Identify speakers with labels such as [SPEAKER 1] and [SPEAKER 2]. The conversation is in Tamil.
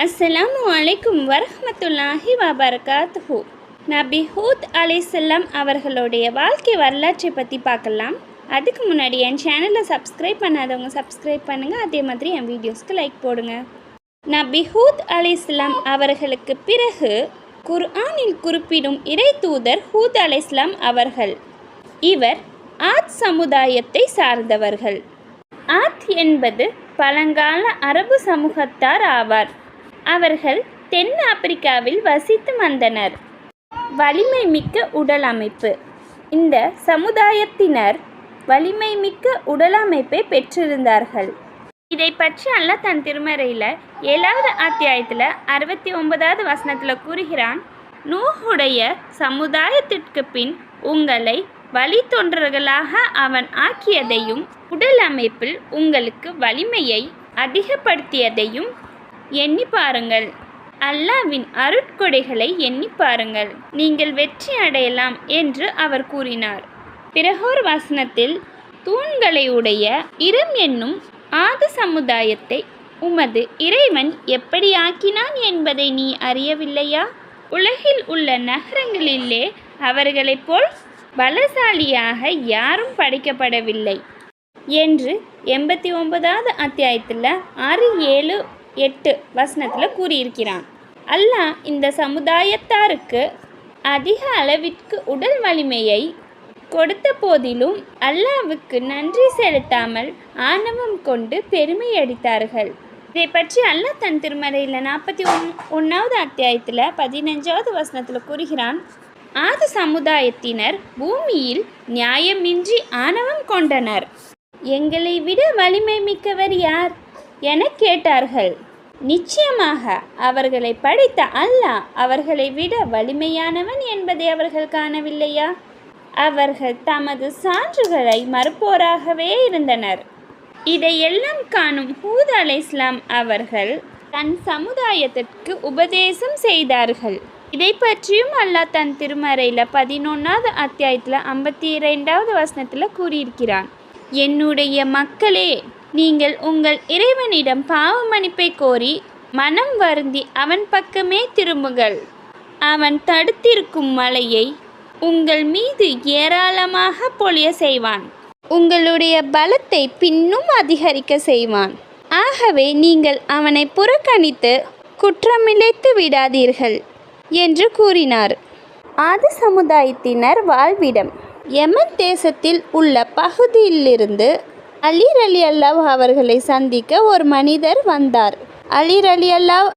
[SPEAKER 1] அஸ்ஸலாமு அலைக்கும் வரஹ்மத்துல்லாஹி வபரகாத்துஹு. நபி ஹூத் அலைஹிஸ்ஸலாம் அவர்களுடைய வாழ்க்கை வரலாற்றை பற்றி பார்க்கலாம். அதுக்கு முன்னாடி என் சேனலை சப்ஸ்கிரைப் பண்ணாதவங்க சப்ஸ்கிரைப் பண்ணுங்கள். அதே மாதிரி என் வீடியோஸ்க்கு லைக் போடுங்க. நபி ஹூத் அலைஹிஸ்ஸலாம் அவர்களுக்கு பிறகு குர்ஆனில் குறிப்பிடும் இறை தூதர் ஹூத் அலைஹிஸ்ஸலாம் அவர்கள். இவர் ஆத் சமுதாயத்தை சார்ந்தவர்கள். ஆத் என்பது பழங்கால அரபு சமூகத்தார் ஆவார். அவர்கள் தென் ஆப்பிரிக்காவில் வசித்து வந்தனர். வலிமை மிக்க உடல் அமைப்பு. இந்த சமுதாயத்தினர் வலிமை மிக்க உடல் அமைப்பை பெற்றிருந்தார்கள். இதை பற்றி அல்லாஹ் தன் திருமறையில் 7வது அத்தியாயத்தில் 69வது வசனத்தில் கூறுகிறான், நூஹுடைய சமுதாயத்திற்கு பின் உங்களை வழித்தொன்றர்களாக அவன் ஆக்கியதையும் உடல் அமைப்பில் உங்களுக்கு வலிமையை அதிகப்படுத்தியதையும் எண்ணி பாருங்கள். அல்லாஹ்வின் அருட்கொடைகளை எண்ணி பாருங்கள், நீங்கள் வெற்றி அடையலாம் என்று அவர் கூறினார். பிறகோர் வசனத்தில், தூண்களை உடைய இரம் என்னும் ஆது சமுதாயத்தை உமது இறைவன் எப்படி ஆக்கினான் என்பதை நீ அறியவில்லையா? உலகில் உள்ள நகரங்களிலே அவர்களைப் போல் பலசாலியாக யாரும் படைக்கப்படவில்லை என்று 89வது அத்தியாயத்தில் 6, 7, 8 வசனத்தில் கூறியிருக்கிறான். அல்லாஹ் இந்த சமுதாயத்தாருக்கு அதிக அளவிற்கு உடல் வலிமையை கொடுத்த போதிலும் அல்லாஹ்வுக்கு நன்றி செலுத்தாமல் ஆணவம் கொண்டு பெருமை அடித்தார்கள். இதை பற்றி அல்லாஹ் தன் திருமறையில் 41வது அத்தியாயத்தில் 15வது வசனத்தில் கூறுகிறான், ஆது சமுதாயத்தினர் பூமியில் நியாயமின்றி ஆணவம் கொண்டனர். எங்களை விட வலிமை மிக்கவர் யார் என கேட்டார்கள். நிச்சயமாக அவர்களை படைத்த அல்லாஹ் அவர்களை விட வலிமையானவன் என்பதை அவர்கள் காணவில்லையா? அவர்கள் தமது சான்றுகளை மறுப்போராகவே இருந்தனர். இதையெல்லாம் காணும் ஹூத் அலைஹிஸ்ஸலாம் அவர்கள் தன் சமுதாயத்திற்கு உபதேசம் செய்தார்கள். இதை பற்றியும் அல்லாஹ் தன் திருமறையில் 11வது அத்தியாயத்தில் 52வது வசனத்தில் கூறியிருக்கிறான், என்னுடைய மக்களே, நீங்கள் உங்கள் இறைவனிடம் பாவ மன்னிப்பை கோரி மனம் வருந்தி அவன் பக்கமே திரும்புங்கள். அவன் தடுத்திருக்கும் மழையை உங்கள் மீது ஏராளமாக பொழிய செய்வான். உங்களுடைய பலத்தை பின்னும் அதிகரிக்க செய்வான். ஆகவே நீங்கள் அவனை புறக்கணித்து குற்றமிழைத்து விடாதீர்கள் என்று கூறினார். ஆது சமுதாயத்தினர் வாழ்விடம் யமன் தேசத்தில் உள்ள பகுதியிலிருந்து அலி ரலியல்லாஹு அவர்களை சந்திக்க ஒரு மனிதர் வந்தார். அலி ரலியல்லாஹு